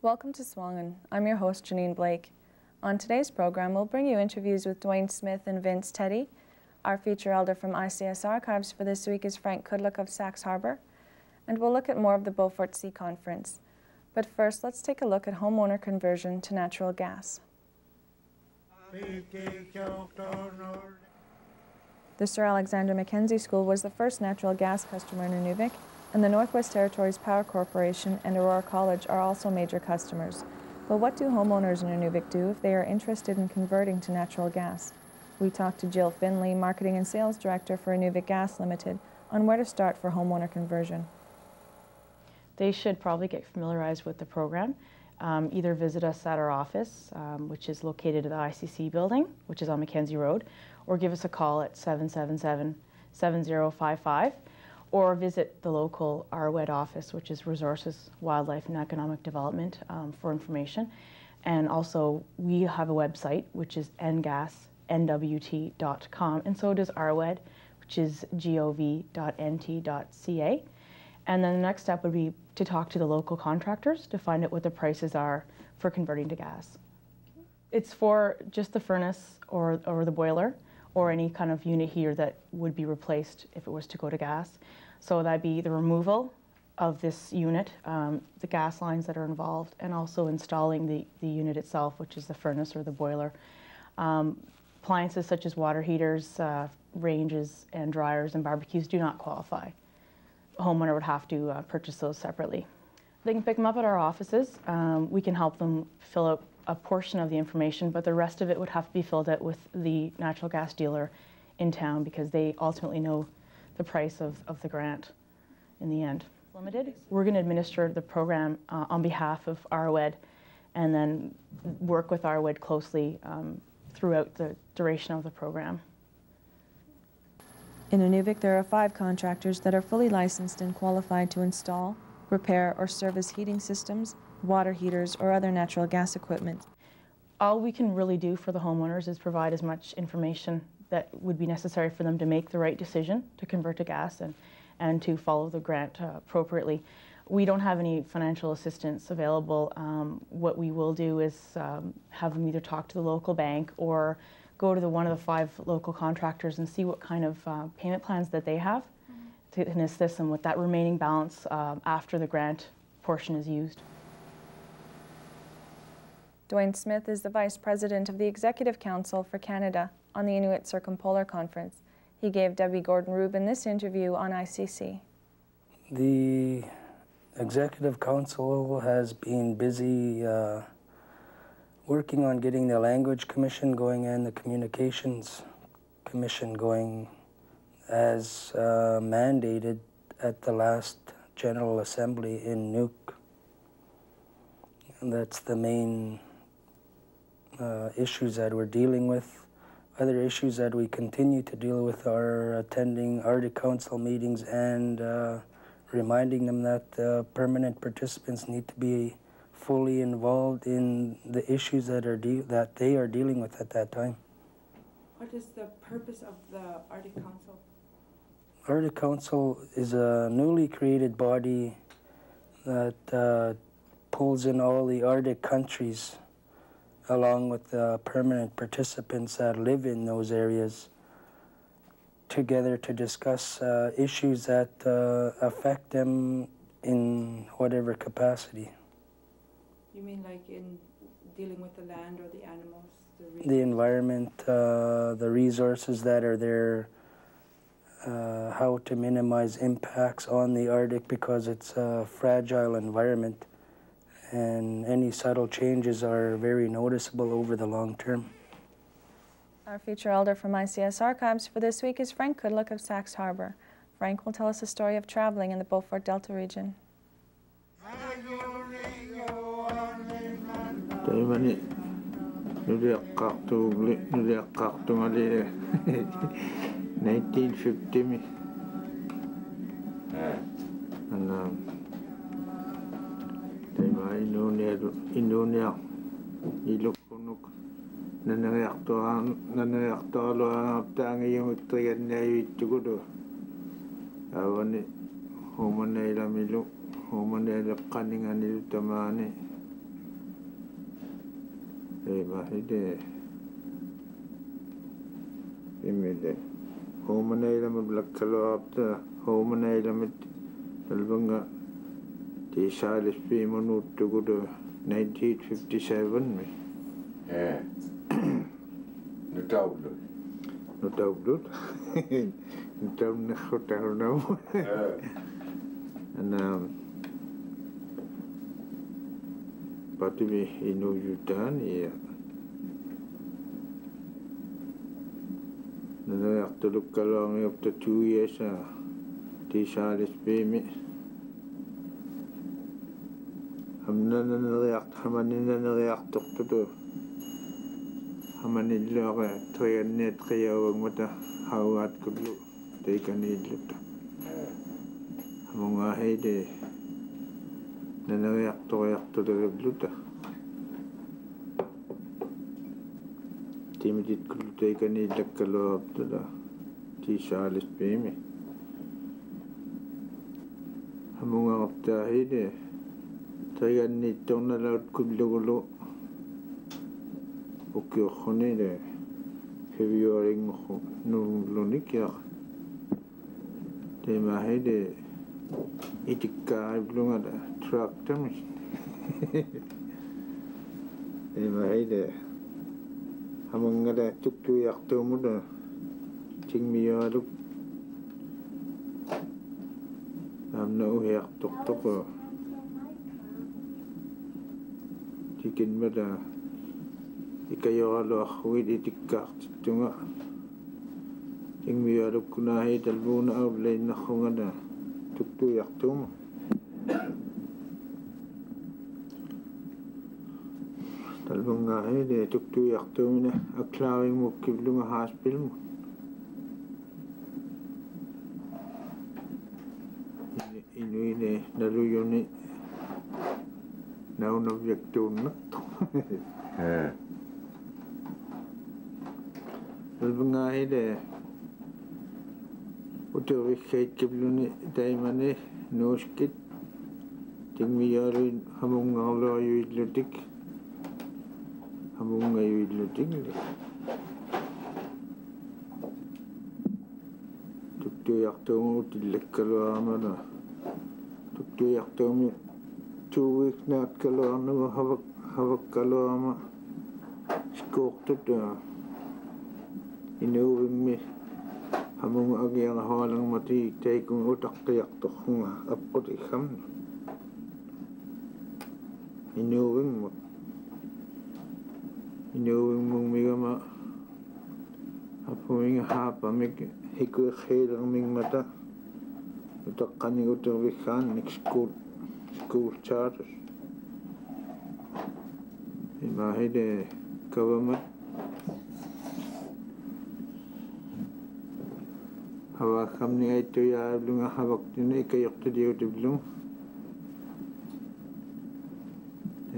Welcome to SUAANGAN. I'm your host, Janine Blake. On today's program, we'll bring you interviews with Dwayne Smith and Vince Teddy. Our feature elder from ICS Archives for this week is Frank Kudlak of Sachs Harbour. And we'll look at more of the Beaufort Sea Conference. But first, let's take a look at homeowner conversion to natural gas. The Sir Alexander Mackenzie School was the first natural gas customer in Inuvik, and the Northwest Territories Power Corporation and Aurora College are also major customers. But what do homeowners in Inuvik do if they are interested in converting to natural gas? We talked to Jill Finley, Marketing and Sales Director for Inuvik Gas Limited, on where to start for homeowner conversion. They should probably get familiarized with the program. Either visit us at our office, which is located at the ICC building, which is on Mackenzie Road, or give us a call at 777-7055. Or visit the local RWED office, which is Resources, Wildlife and Economic Development, for information. And also, we have a website, which is ngasnwt.com, and so does RWED, which is gov.nt.ca. And then the next step would be to talk to the local contractors to find out what the prices are for converting to gas. It's for just the furnace or the boiler, or any kind of unit heater that would be replaced if it was to go to gas. So that'd be the removal of this unit, the gas lines that are involved, and also installing the unit itself, which is the furnace or the boiler. Appliances such as water heaters, ranges, and dryers and barbecues do not qualify. A homeowner would have to purchase those separately. They can pick them up at our offices. We can help them fill out a portion of the information, but the rest of it would have to be filled out with the natural gas dealer in town, because they ultimately know the price of the grant in the end. Limited. We're going to administer the program on behalf of RWED, and then work with RWED closely throughout the duration of the program. In Inuvik, there are 5 contractors that are fully licensed and qualified to install, repair, or service heating systems, water heaters, or other natural gas equipment. All we can really do for the homeowners is provide as much information that would be necessary for them to make the right decision to convert to gas and to follow the grant appropriately. We don't have any financial assistance available. What we will do is have them either talk to the local bank or go to one of the 5 local contractors and see what kind of payment plans that they have to assist them with that remaining balance after the grant portion is used. Dwayne Smith is the Vice President of the Executive Council for Canada on the Inuit Circumpolar Conference. He gave Debbie Gordon-Rubin this interview on ICC. The Executive Council has been busy working on getting the Language Commission going and the Communications Commission going as mandated at the last General Assembly in Nuuk. And that's the main issues that we're dealing with. Other issues that we continue to deal with are attending Arctic Council meetings and reminding them that permanent participants need to be fully involved in the issues that they are dealing with at that time. What is the purpose of the Arctic Council? Arctic Council is a newly created body that pulls in all the Arctic countries along with the permanent participants that live in those areas together to discuss issues that affect them in whatever capacity. You mean like in dealing with the land or the animals? The environment, the resources that are there, how to minimize impacts on the Arctic because it's a fragile environment, and any subtle changes are very noticeable over the long term. Our feature elder from ICS Archives for this week is Frank Kudlak of Sachs Harbour. Frank will tell us a story of traveling in the Beaufort Delta region. Nuliaqqaartungali 1950 mi. Anna taima Inunia ilukkunuk naneriartualuanga taangiyunguttriganniayuittugudu avani humanneilamilu humanneeleqqaninganilu tamaani mahide imide humaneilamut lakkaluarta humaneilamit talbanga tisaalis-piimunuuttugudu 1957 mi. Nutaulut. Nutaunnerrutarunau. Ana patimi Inuvialuit ja naneriartulukkaluarmiupta 2 years tisaalis-piimi hamanninaneriartortutu hamanilluaqa trianniat qiyauvangmata haugaat kullu teikaniillutta hamungaahide naneriartoriartulugilluta timitit kullu teikaniillakkaluartula tisaalis-piimi hamungaartaahide trianniittornalaut kullugulu ukiorrunile Februaringorru nuullunik ja teimahide itikkaariplungala tractormi teimahide hamangala tuktuiartuumuta tingmiaaluk amna uhiartortoqu tikinmala ikayoraluarruit itikkaartittunga tingmiaalukkunaahi talbuuna aullainnarrungala tuktuiartuuma talbungaahide tuktuiartuumina aklaavingmukkivlunga haaspilmu inuine naluyuni naunavjaktuunnartu talbungaahide utuvikkaitkivluni taimani nuuskit tingmiaaluin hamungaarluayuillutik hamungayuillutik tuktuiartuumu utillakkaluaramala tuktuiartuumi 2 weeks naatkaluarnugu havakkaluarama skoortut inuuvimmi hamunga agiarahualangmati taikun utaqqiartorrunga apput ikhamnu inuuvingmugmigama appuminga haapamik hikuerheelermingmata utaqqanigutervikhaannik school charters imahide government hawakkamni aittuyaavlunga havaktini ikayortuliutuvlunga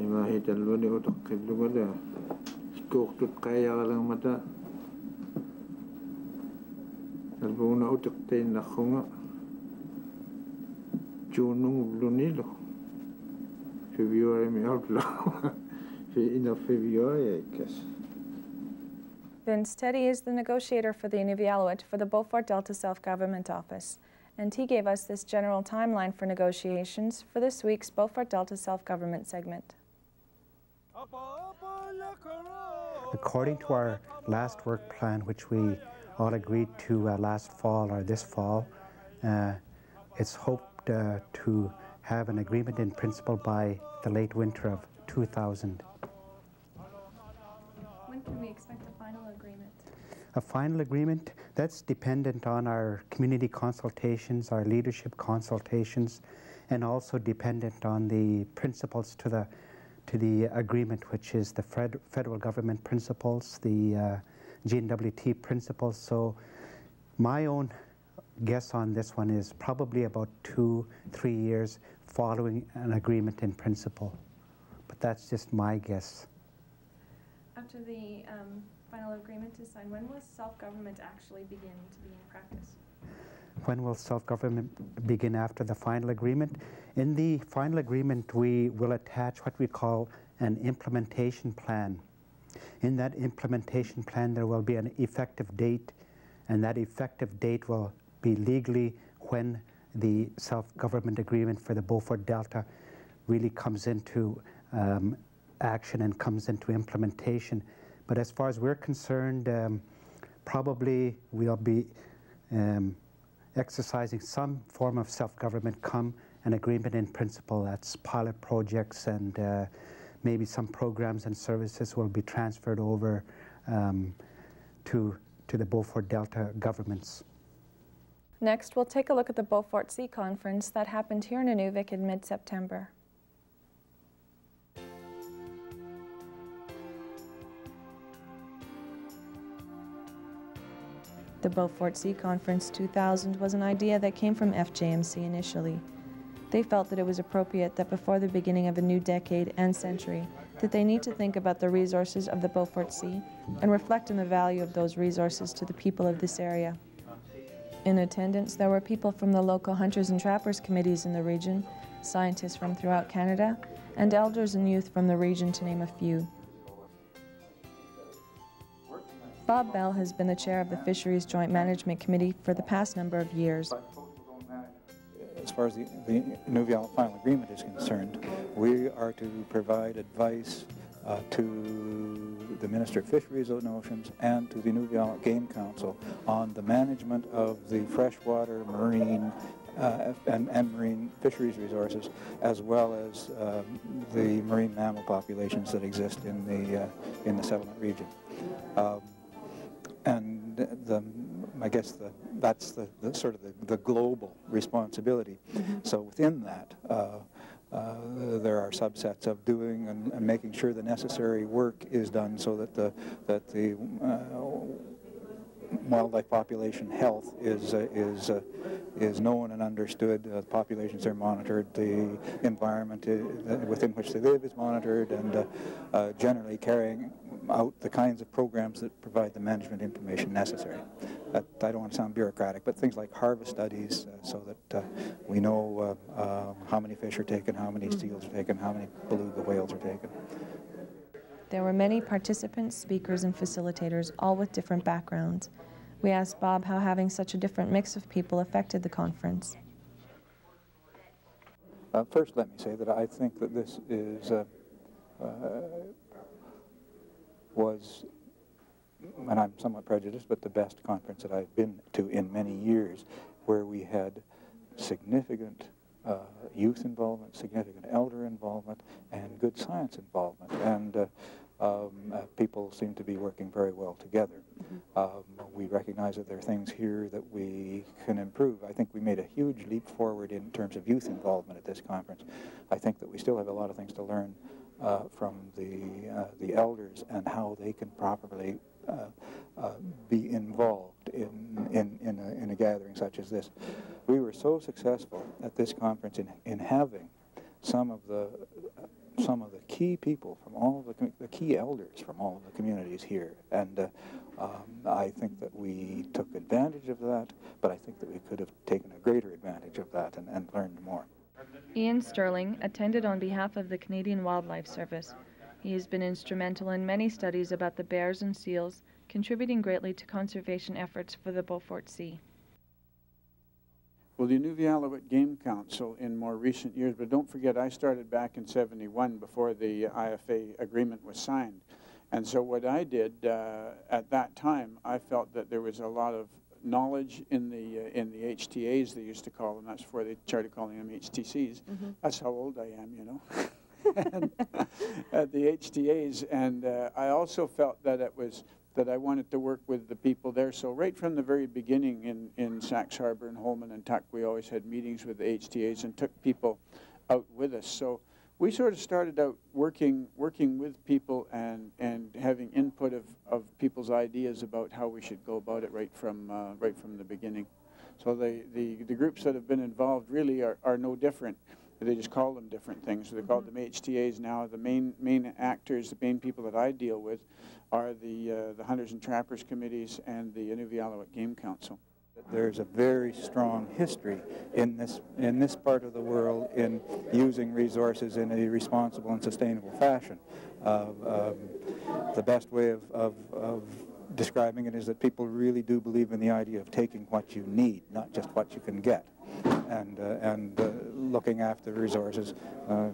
imahitalluani utaqqillugala skuurtut qaiyaralermata talbuuna utiqtainnarrunga juununguvlunilu February mi outlaw in February I guess. Vince Teddy is the negotiator for the Inuvialuit for the Beaufort Delta Self-Government Office, and he gave us this general timeline for negotiations for this week's Beaufort Delta Self-Government segment. According to our last work plan, which we all agreed to last fall or this fall, it's hoped to have an agreement in principle by the late winter of 2000. When can we expect a final agreement? A final agreement, that's dependent on our community consultations, our leadership consultations, and also dependent on the principals to to the agreement, which is the federal government principles, the GNWT principles. So my own guess on this one is probably about 2-3 years following an agreement in principle. But that's just my guess. After the final agreement is signed, when will self-government actually begin to be in practice? When will self-government begin after the final agreement? In the final agreement, we will attach what we call an implementation plan. In that implementation plan, there will be an effective date, and that effective date will be legally when the self-government agreement for the Beaufort Delta really comes into action and comes into implementation. But as far as we're concerned, probably we'll be exercising some form of self-government come an agreement in principle. That's pilot projects, and maybe some programs and services will be transferred over to the Beaufort Delta governments. Next, we'll take a look at the Beaufort Sea Conference that happened here in Inuvik in mid-September. The Beaufort Sea Conference 2000 was an idea that came from FJMC initially. They felt that it was appropriate that before the beginning of a new decade and century, that they need to think about the resources of the Beaufort Sea and reflect on the value of those resources to the people of this area. In attendance, there were people from the local hunters and trappers committees in the region, scientists from throughout Canada, and elders and youth from the region, to name a few. Bob Bell has been the chair of the Fisheries Joint Management Committee for the past number of years. As far as the Inuvialuit final agreement is concerned, we are to provide advice to the Minister of Fisheries of the Oceans and to the Inuvialuit Game Council on the management of the freshwater, marine, and marine fisheries resources, as well as the marine mammal populations that exist in the settlement region. And I guess that's the sort of the global responsibility. So within that, there are subsets of doing and making sure the necessary work is done so that the wildlife population health is known and understood. The populations are monitored. The environment within which they live is monitored, and generally carrying out the kinds of programs that provide the management information necessary. I don't want to sound bureaucratic, but things like harvest studies, so that we know how many fish are taken, how many seals are taken, how many beluga whales are taken. There were many participants, speakers, and facilitators, all with different backgrounds. We asked Bob how having such a different mix of people affected the conference. First, let me say that I think that this is was, and I'm somewhat prejudiced, but the best conference that I've been to in many years, where we had significant youth involvement, significant elder involvement, and good science involvement, and people seem to be working very well together. We recognize that there are things here that we can improve. I think we made a huge leap forward in terms of youth involvement at this conference. I think that we still have a lot of things to learn from the elders and how they can properly be involved in a gathering such as this. We were so successful at this conference in having some of the key people from all of the key elders from all of the communities here, and I think that we took advantage of that, but I think that we could have taken a greater advantage of that and learned more. Ian Sterling attended on behalf of the Canadian Wildlife Service. He has been instrumental in many studies about the bears and seals, contributing greatly to conservation efforts for the Beaufort Sea. Well, the Inuvialuit Game Council in more recent years, but don't forget I started back in '71 before the IFA agreement was signed. And so what I did at that time, I felt that there was a lot of knowledge in the HTAs, they used to call them. That's before they started calling them HTCs. That's how old I am, you know. And, at the HTAs, and I also felt that it was that I wanted to work with the people there. So right from the very beginning in Sachs, Harbour, and Holman and Tuck, we always had meetings with the HTAs and took people out with us. So we sort of started out working with people and having input of people's ideas about how we should go about it right from the beginning. So the groups that have been involved really are no different. They just call them different things. So they call them HTAs now. The main actors, the main people that I deal with, are the Hunters and Trappers Committees and the Inuvialuit Game Council. There's a very strong history in this part of the world in using resources in a responsible and sustainable fashion. The best way of describing it is that people really do believe in the idea of taking what you need, not just what you can get, and looking after the resources.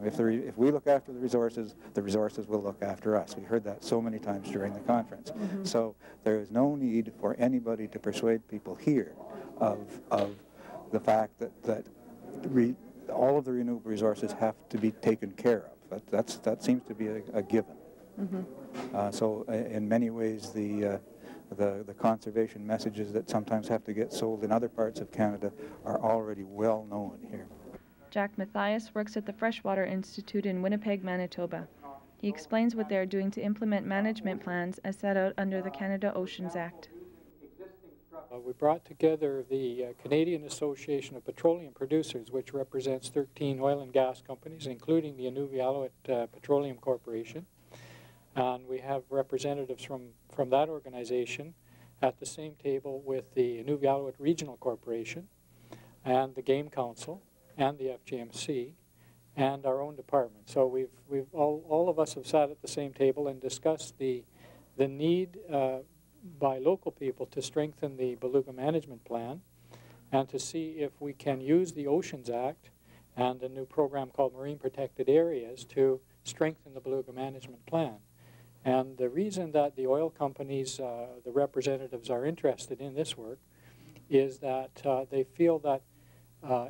If we look after the resources will look after us. We heard that so many times during the conference. So there is no need for anybody to persuade people here of the fact that all of the renewable resources have to be taken care of. That seems to be a given. So in many ways, the conservation messages that sometimes have to get sold in other parts of Canada are already well known here. Jack Mathias works at the Freshwater Institute in Winnipeg, Manitoba. He explains what they are doing to implement management plans as set out under the Canada Oceans Act. We brought together the Canadian Association of Petroleum Producers, which represents 13 oil and gas companies, including the Inuvialuit Petroleum Corporation. And we have representatives from that organization at the same table with the Inuvialuit Regional Corporation and the Game Council and the FGMC and our own department. So we've all of us have sat at the same table and discussed the need by local people to strengthen the beluga management plan and to see if we can use the Oceans Act and a new program called Marine Protected Areas to strengthen the beluga management plan. And the reason that the oil companies, the representatives, are interested in this work is that they feel that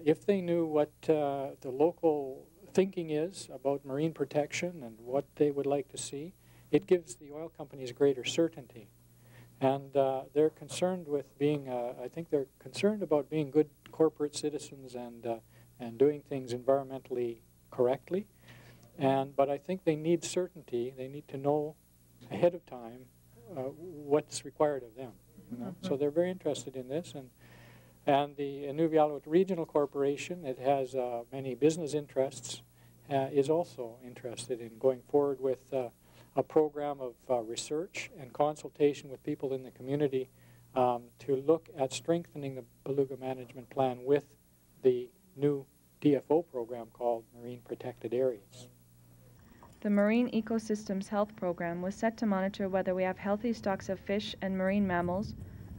if they knew what the local thinking is about marine protection and what they would like to see, it gives the oil companies greater certainty. And they're concerned with being, I think they're concerned about being good corporate citizens and doing things environmentally correctly. But I think they need certainty. They need to know ahead of time what's required of them. You know? So they're very interested in this. And the Inuvialuit Regional Corporation, it has many business interests, is also interested in going forward with a program of research and consultation with people in the community to look at strengthening the beluga management plan with the new DFO program called Marine Protected Areas. The Marine Ecosystems Health Program was set to monitor whether we have healthy stocks of fish and marine mammals,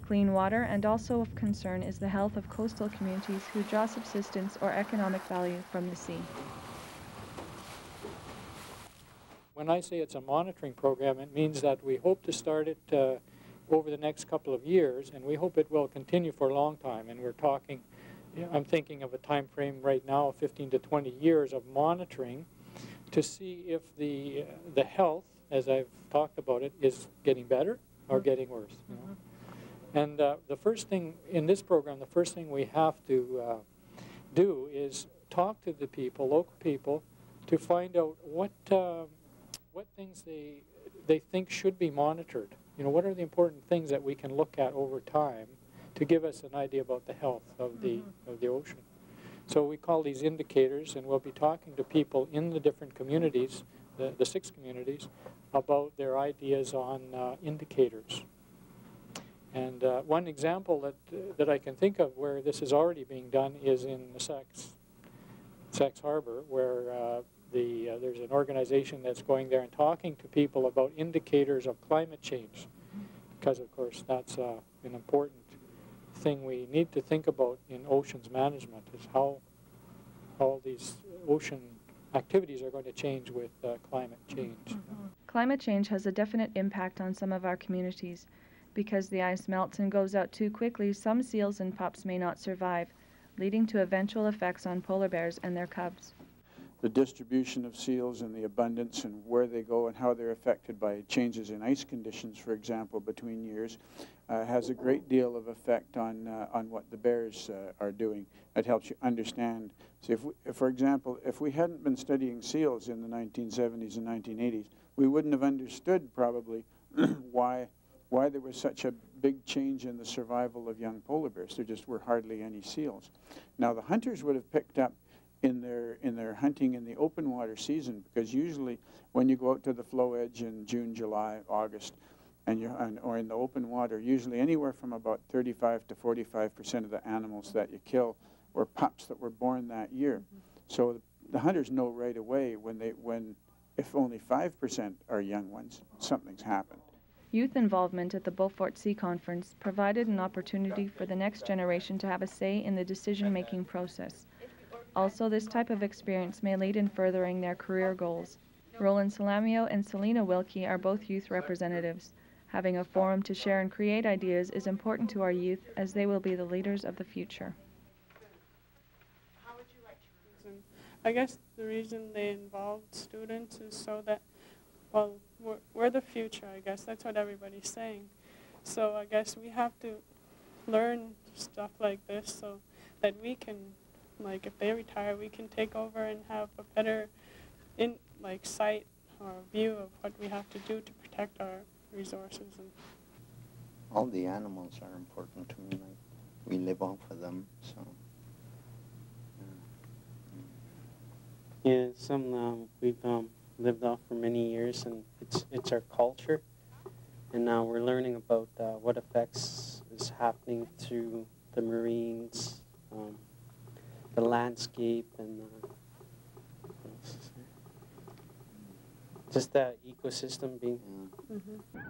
clean water, and also of concern is the health of coastal communities who draw subsistence or economic value from the sea. When I say it's a monitoring program, it means that we hope to start it over the next couple of years, and we hope it will continue for a long time. And we're talking, I'm thinking of a time frame right now of 15 to 20 years of monitoring to see if the health, as I've talked about it, is getting better or getting worse. You know? And the first thing in this program, the first thing we have to do is talk to the people, local people, to find out what things they think should be monitored. You know, what are the important things that we can look at over time to give us an idea about the health of the ocean. So we call these indicators, and we'll be talking to people in the different communities, the 6 communities, about their ideas on indicators. And one example that I can think of where this is already being done is in the Sachs Harbour, where there's an organization that's going there and talking to people about indicators of climate change, because of course that's an important thing we need to think about in oceans management, is how all these ocean activities are going to change with climate change. Climate change has a definite impact on some of our communities. Because the ice melts and goes out too quickly, some seals and pups may not survive, leading to eventual effects on polar bears and their cubs. the distribution of seals and the abundance and where they go and how they're affected by changes in ice conditions, for example, between years, has a great deal of effect on what the bears are doing. It helps you understand. So for example, if we hadn't been studying seals in the 1970s and 1980s, we wouldn't have understood probably why there was such a big change in the survival of young polar bears. There just were hardly any seals. Now the hunters would have picked up in their hunting in the open water season, because usually when you go out to the flow edge in June, July, August, or in the open water, usually anywhere from about 35 to 45% of the animals that you kill were pups that were born that year. So the hunters know right away when if only 5% are young ones, something's happened. Youth involvement at the Beaufort Sea Conference provided an opportunity for the next generation to have a say in the decision-making process. Also, this type of experience may lead in furthering their career goals. Roland Salamio and Selena Wilkie are both youth representatives. Having a forum to share and create ideas is important to our youth, as they will be the leaders of the future. I guess the reason they involved students is so that, well, we're the future, I guess. That's what everybody's saying. So I guess we have to learn stuff like this so that we can, like, if they retire, we can take over and have a better sight or view of what we have to do to protect our resources. And all the animals are important to me. Like, we live off of them, so. Yeah, some we've lived off for many years, and it's our culture. And now we're learning about what effects is happening to the marines, the landscape, and just that ecosystem being.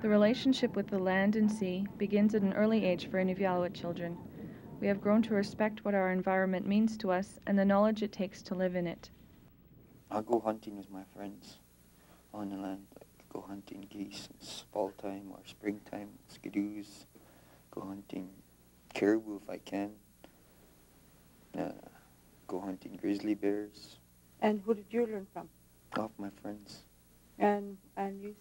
The relationship with the land and sea begins at an early age for Inuvialuit children. We have grown to respect what our environment means to us and the knowledge it takes to live in it. I go hunting with my friends on the land, like go hunting geese in fall time or springtime, skidoos, go hunting caribou if I can, go hunting grizzly bears. And who did you learn from? Off my friends. And you,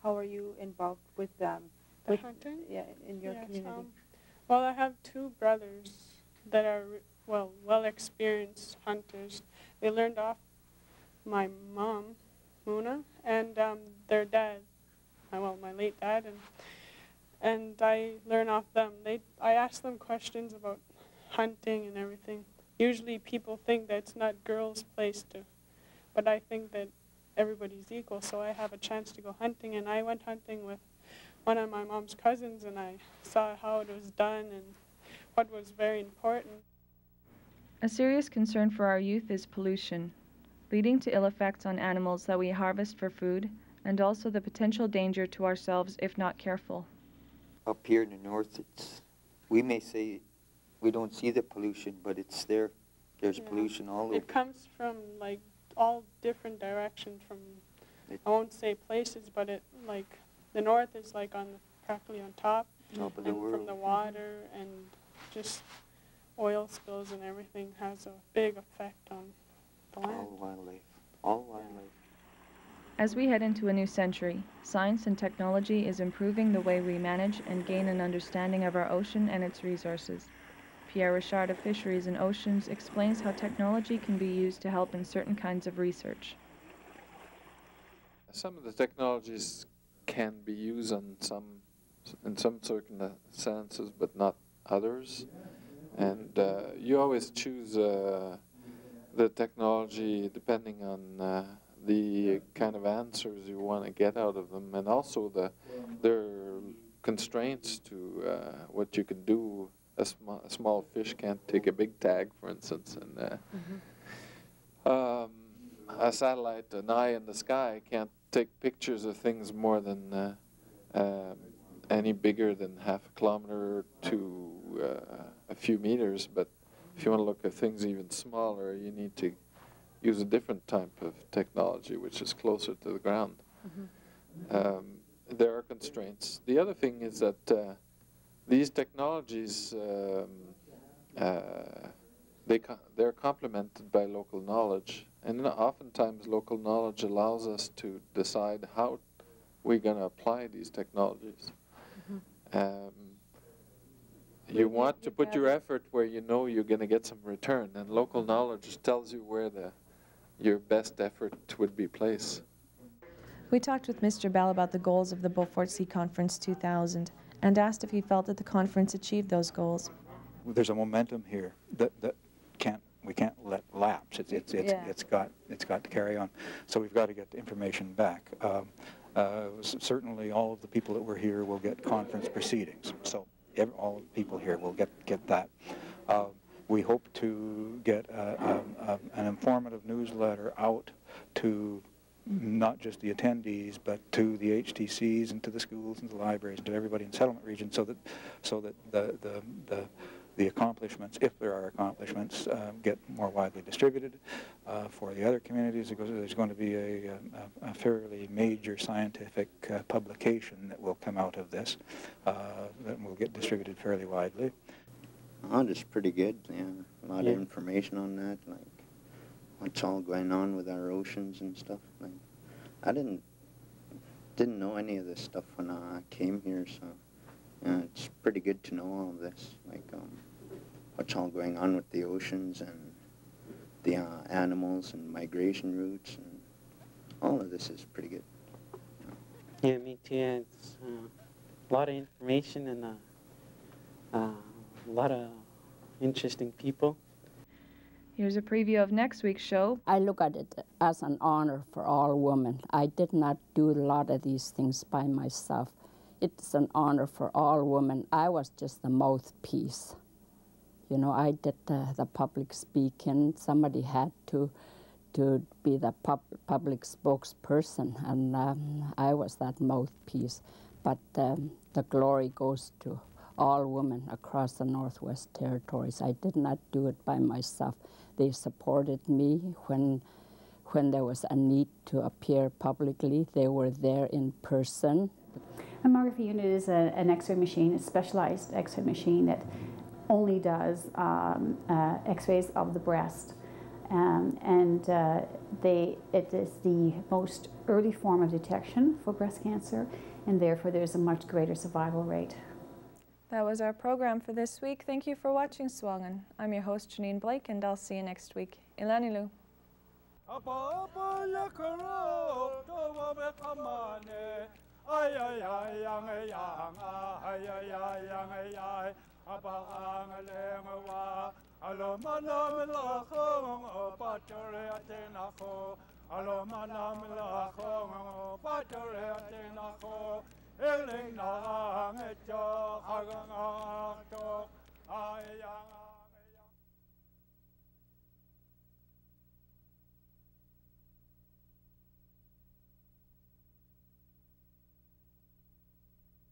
how are you involved with hunting? Yeah, in your community? Well, I have two brothers that are well experienced hunters. They learned off my mom, Muna, and their dad, my late dad, and I learn off them. I ask them questions about hunting and everything. Usually people think that it's not girls' place to, but I think that everybody's equal, so I have a chance to go hunting, and I went hunting with one of my mom's cousins, and I saw how it was done and what was very important. A serious concern for our youth is pollution, leading to ill effects on animals that we harvest for food, and also the potential danger to ourselves if not careful. Up here in the north, we may say we don't see the pollution, but it's there. There's pollution all over. It comes from like all different directions from, I won't say places, but the north is practically on top, and from the water and just oil spills and everything has a big effect on the land. All wildlife. As we head into a new century, science and technology is improving the way we manage and gain an understanding of our ocean and its resources. Pierre Richard of Fisheries and Oceans explains how technology can be used to help in certain kinds of research. Some of the technologies can be used in some circumstances, but not others. And you always choose the technology depending on the kind of answers you want to get out of them, and also there are constraints to what you can do. A small fish can't take a big tag, for instance, and a satellite, an eye in the sky, can't take pictures of things more than any bigger than half a kilometer to a few meters. But if you want to look at things even smaller, you need to use a different type of technology, which is closer to the ground. There are constraints. The other thing is that these technologies, they're complemented by local knowledge, And oftentimes local knowledge allows us to decide how we're going to apply these technologies. You want to put your effort where you know you're going to get some return, and local knowledge tells you where your best effort would be placed. We talked with Mr. Bell about the goals of the Beaufort Sea Conference 2000 and asked if he felt that the conference achieved those goals. There's a momentum here that we can't let lapse. It's got to carry on. So we've got to get the information back. Certainly, all of the people that were here will get conference proceedings. So all of the people here will get that. We hope to get an informative newsletter out to not just the attendees, but to the HTCs and to the schools and the libraries and to everybody in the settlement region, so that the accomplishments, if there are accomplishments, get more widely distributed. For the other communities, there's going to be a fairly major scientific publication that will come out of this that will get distributed fairly widely. Oh, it's pretty good. Yeah, a lot of information on that, like what's all going on with our oceans and stuff. Like, I didn't know any of this stuff when I came here, so it's pretty good to know all of this, like what's all going on with the oceans and the animals and migration routes, and all of this is pretty good. Yeah, me too. It's a lot of information and a lot of interesting people. Here's a preview of next week's show. I look at it as an honor for all women. I did not do a lot of these things by myself. It's an honor for all women. I was just the mouthpiece. You know, I did the public speaking. Somebody had to be the public spokesperson, and I was that mouthpiece. But the glory goes to all women across the Northwest Territories. I did not do it by myself. They supported me when there was a need to appear publicly. They were there in person. A mammography unit is an X-ray machine, a specialized X-ray machine that only does X-rays of the breast. It is the most early form of detection for breast cancer, and therefore there's a much greater survival rate. That was our program for this week. Thank you for watching SUAANGAN. I'm your host, Janine Blake, and I'll see you next week. Ilanilu. Eling na nge jo hagang